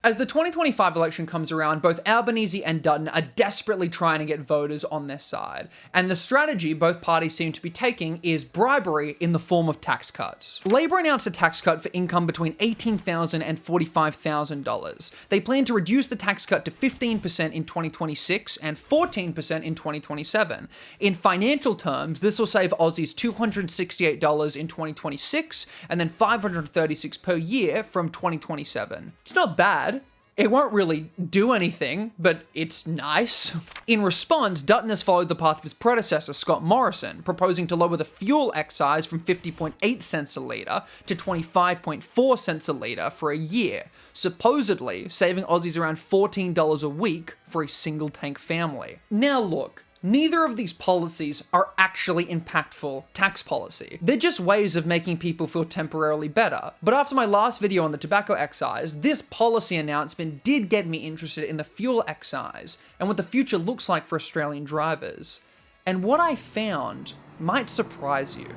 As the 2025 election comes around, both Albanese and Dutton are desperately trying to get voters on their side. And the strategy both parties seem to be taking is bribery in the form of tax cuts. Labour announced a tax cut for income between $18,000 and $45,000. They plan to reduce the tax cut to 15% in 2026 and 14% in 2027. In financial terms, this will save Aussies $268 in 2026 and then $536 per year from 2027. It's not bad. It won't really do anything, but it's nice. In response, Dutton has followed the path of his predecessor, Scott Morrison, proposing to lower the fuel excise from 50.8 cents a litre to 25.4 cents a litre for a year, supposedly saving Aussies around $14 a week for a single tank family. Now look, neither of these policies are actually impactful tax policy. They're just ways of making people feel temporarily better. But after my last video on the tobacco excise, this policy announcement did get me interested in the fuel excise and what the future looks like for Australian drivers. And what I found might surprise you.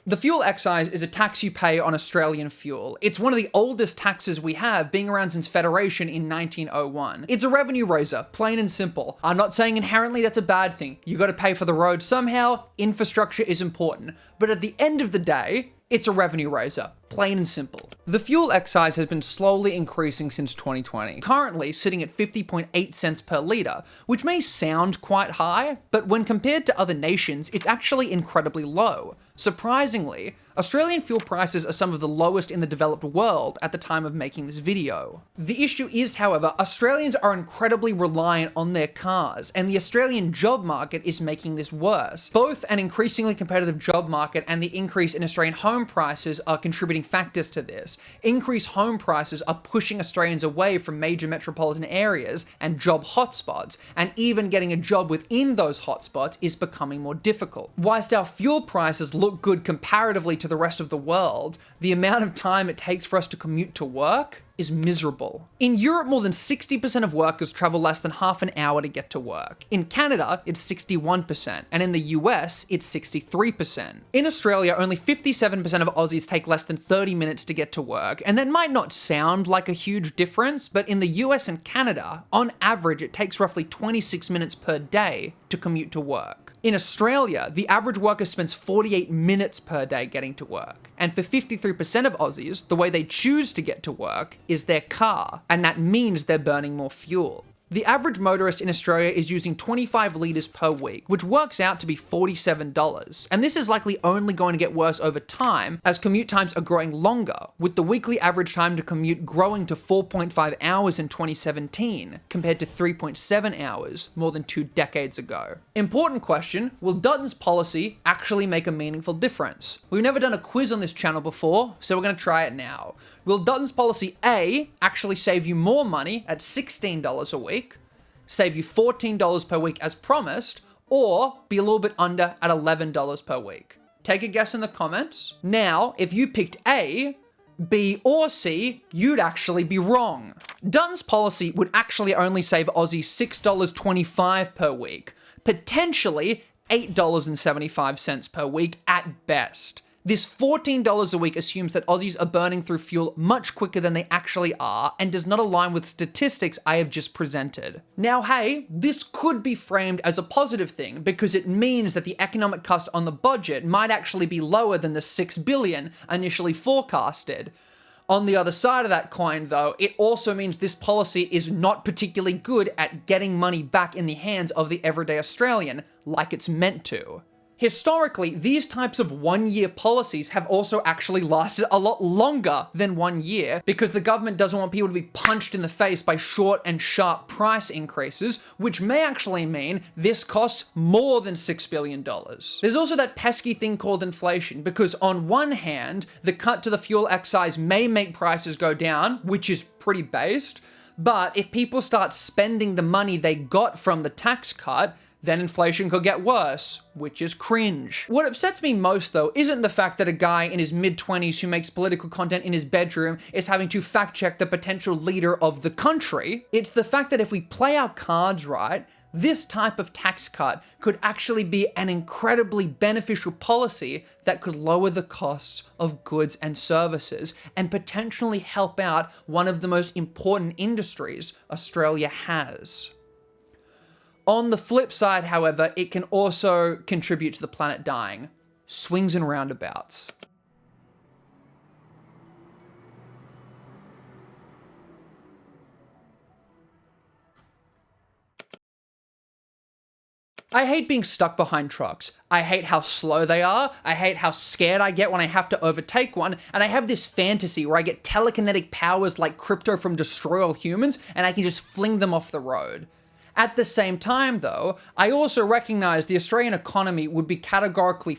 The fuel excise is a tax you pay on Australian fuel. It's one of the oldest taxes we have, being around since Federation in 1901. It's a revenue raiser, plain and simple. I'm not saying inherently that's a bad thing. You gotta pay for the road somehow, infrastructure is important. But at the end of the day, it's a revenue raiser, plain and simple. The fuel excise has been slowly increasing since 2020, currently sitting at 50.8 cents per litre, which may sound quite high, but when compared to other nations, it's actually incredibly low. Surprisingly, Australian fuel prices are some of the lowest in the developed world at the time of making this video. The issue is, however, Australians are incredibly reliant on their cars, and the Australian job market is making this worse. Both an increasingly competitive job market and the increase in Australian home prices are contributing factors to this. Increased home prices are pushing Australians away from major metropolitan areas and job hotspots, and even getting a job within those hotspots is becoming more difficult. Whilst our fuel prices look good comparatively to the rest of the world, the amount of time it takes for us to commute to work is miserable. In Europe, more than 60% of workers travel less than half an hour to get to work. In Canada, it's 61%, and in the US, it's 63%. In Australia, only 57% of Aussies take less than 30 minutes to get to work, and that might not sound like a huge difference, but in the US and Canada, on average, it takes roughly 26 minutes per day to commute to work. In Australia, the average worker spends 48 minutes per day getting to work. And for 53% of Aussies, the way they choose to get to work is their car, and that means they're burning more fuel. The average motorist in Australia is using 25 litres per week, which works out to be $47. And this is likely only going to get worse over time as commute times are growing longer, with the weekly average time to commute growing to 4.5 hours in 2017, compared to 3.7 hours more than 2 decades ago. Important question, will Dutton's policy actually make a meaningful difference? We've never done a quiz on this channel before, so we're going to try it now. Will Dutton's policy A, actually save you more money at $16 a week, save you $14 per week as promised, or be a little bit under at $11 per week? Take a guess in the comments. Now, if you picked A, B, or C, you'd actually be wrong. Dutton's policy would actually only save Aussies $6.25 per week, potentially $8.75 per week at best. This $14 a week assumes that Aussies are burning through fuel much quicker than they actually are and does not align with statistics I have just presented. Now, hey, this could be framed as a positive thing because it means that the economic cost on the budget might actually be lower than the $6 billion initially forecasted. On the other side of that coin, though, it also means this policy is not particularly good at getting money back in the hands of the everyday Australian, like it's meant to. Historically, these types of one-year policies have also actually lasted a lot longer than 1 year because the government doesn't want people to be punched in the face by short and sharp price increases, which may actually mean this costs more than $6 billion. There's also that pesky thing called inflation, because on one hand, the cut to the fuel excise may make prices go down, which is pretty based, but if people start spending the money they got from the tax cut, then inflation could get worse, which is cringe. What upsets me most, though, isn't the fact that a guy in his mid-20s who makes political content in his bedroom is having to fact-check the potential leader of the country. It's the fact that if we play our cards right, This type of tax cut could actually be an incredibly beneficial policy that could lower the costs of goods and services and potentially help out one of the most important industries Australia has. On the flip side, however, it can also contribute to the planet dying. Swings and roundabouts. I hate being stuck behind trucks. I hate how slow they are. I hate how scared I get when I have to overtake one. And I have this fantasy where I get telekinetic powers like Crypto from Destroy All Humans and I can just fling them off the road. At the same time though, I also recognize the Australian economy would be categorically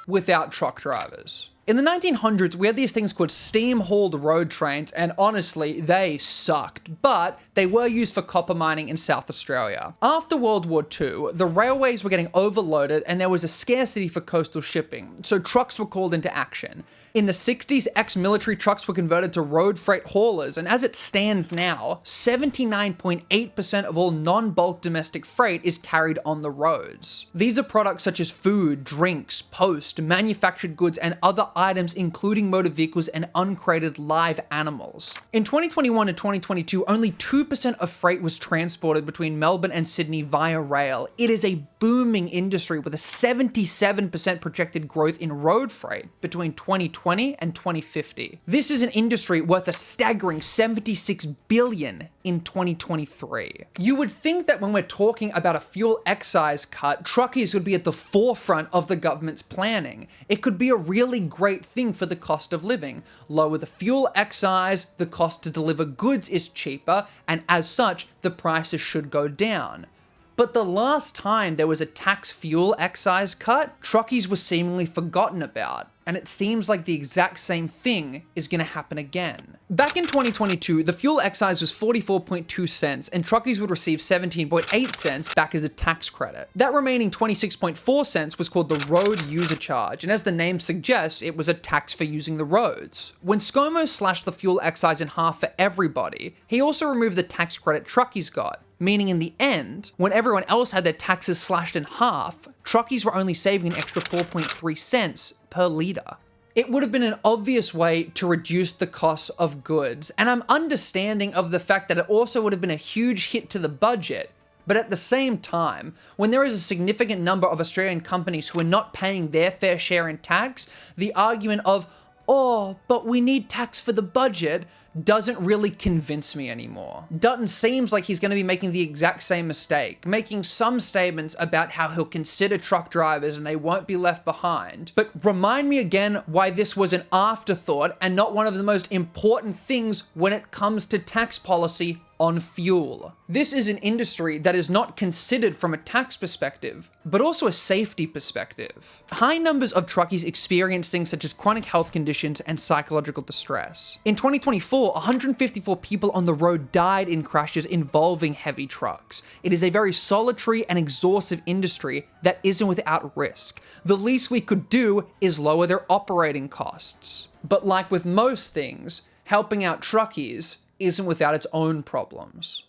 without truck drivers. In the 1900s, we had these things called steam-hauled road trains, and honestly, they sucked, but they were used for copper mining in South Australia. After World War II, the railways were getting overloaded and there was a scarcity for coastal shipping, so trucks were called into action. In the 60s, ex-military trucks were converted to road freight haulers, and as it stands now, 79.8% of all non-bulk domestic freight is carried on the roads. These are products such as food, drinks, post, manufactured goods, and other items including motor vehicles and uncrated live animals. In 2021 and 2022, only 2% of freight was transported between Melbourne and Sydney via rail. It is a booming industry with a 77% projected growth in road freight between 2020 and 2050. This is an industry worth a staggering $76 billion in 2023. You would think that when we're talking about a fuel excise cut, truckies would be at the forefront of the government's planning. It could be a really great thing for the cost of living. Lower the fuel excise, the cost to deliver goods is cheaper, and as such, the prices should go down. But the last time there was a tax fuel excise cut, truckies were seemingly forgotten about. And it seems like the exact same thing is going to happen again. Back in 2022, the fuel excise was 44.2 cents and truckies would receive 17.8 cents back as a tax credit. That remaining 26.4 cents was called the road user charge, and as the name suggests, it was a tax for using the roads. When ScoMo slashed the fuel excise in half for everybody, he also removed the tax credit truckies got. Meaning in the end, when everyone else had their taxes slashed in half, truckies were only saving an extra 4.3 cents per litre. It would have been an obvious way to reduce the costs of goods, and I'm understanding of the fact that it also would have been a huge hit to the budget. But at the same time, when there is a significant number of Australian companies who are not paying their fair share in tax, the argument of, oh, but we need tax for the budget, doesn't really convince me anymore. Dutton seems like he's going to be making the exact same mistake, making some statements about how he'll consider truck drivers and they won't be left behind. But remind me again why this was an afterthought and not one of the most important things when it comes to tax policy on fuel. This is an industry that is not considered from a tax perspective, but also a safety perspective. High numbers of truckies experience things such as chronic health conditions and psychological distress. In 2024, 154 people on the road died in crashes involving heavy trucks. It is a very solitary and exhaustive industry that isn't without risk. The least we could do is lower their operating costs. But like with most things, helping out truckies isn't without its own problems.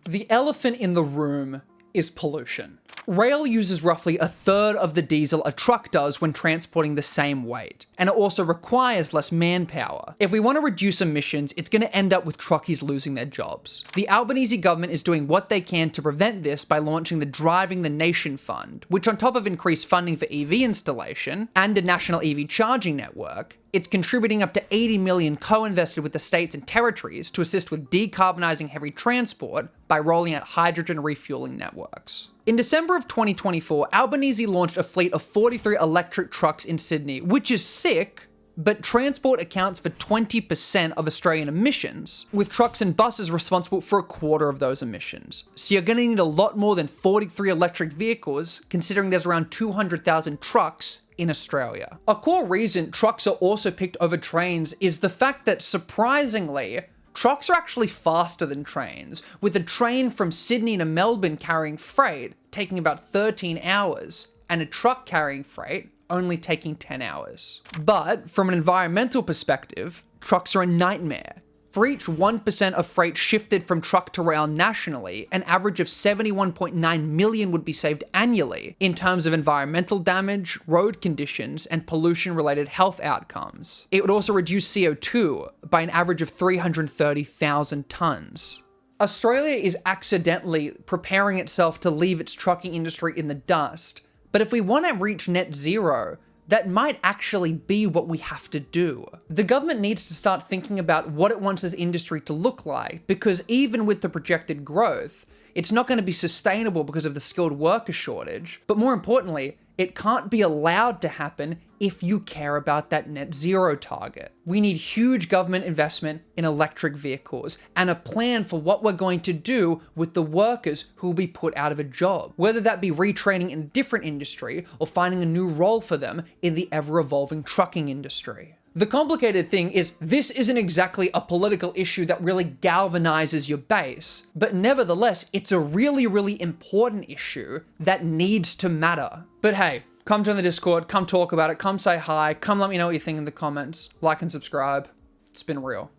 The elephant in the room is pollution. Rail uses roughly a third of the diesel a truck does when transporting the same weight, and it also requires less manpower. If we want to reduce emissions, it's going to end up with truckies losing their jobs. The Albanese government is doing what they can to prevent this by launching the Driving the Nation Fund, which on top of increased funding for EV installation and a national EV charging network, it's contributing up to 80 million co-invested with the states and territories to assist with decarbonising heavy transport by rolling out hydrogen refueling networks. In December of 2024, Albanese launched a fleet of 43 electric trucks in Sydney, which is sick, but transport accounts for 20% of Australian emissions, with trucks and buses responsible for a quarter of those emissions. So you're going to need a lot more than 43 electric vehicles, considering there's around 200,000 trucks in Australia. A core reason trucks are also picked over trains is the fact that, surprisingly, trucks are actually faster than trains, with a train from Sydney to Melbourne carrying freight taking about 13 hours, and a truck carrying freight only taking 10 hours. But from an environmental perspective, trucks are a nightmare. For each 1% of freight shifted from truck to rail nationally, an average of 71.9 million would be saved annually in terms of environmental damage, road conditions, and pollution-related health outcomes. It would also reduce CO2 by an average of 330,000 tons. Australia is accidentally preparing itself to leave its trucking industry in the dust, but if we want to reach net zero, that might actually be what we have to do. The government needs to start thinking about what it wants this industry to look like, because even with the projected growth, it's not going to be sustainable because of the skilled worker shortage. But more importantly, it can't be allowed to happen if you care about that net zero target. We need huge government investment in electric vehicles and a plan for what we're going to do with the workers who will be put out of a job, whether that be retraining in a different industry or finding a new role for them in the ever-evolving trucking industry. The complicated thing is this isn't exactly a political issue that really galvanizes your base, but nevertheless, it's a really, really important issue that needs to matter. But hey, come join the Discord, come talk about it, come say hi, come let me know what you think in the comments, like and subscribe. It's been real.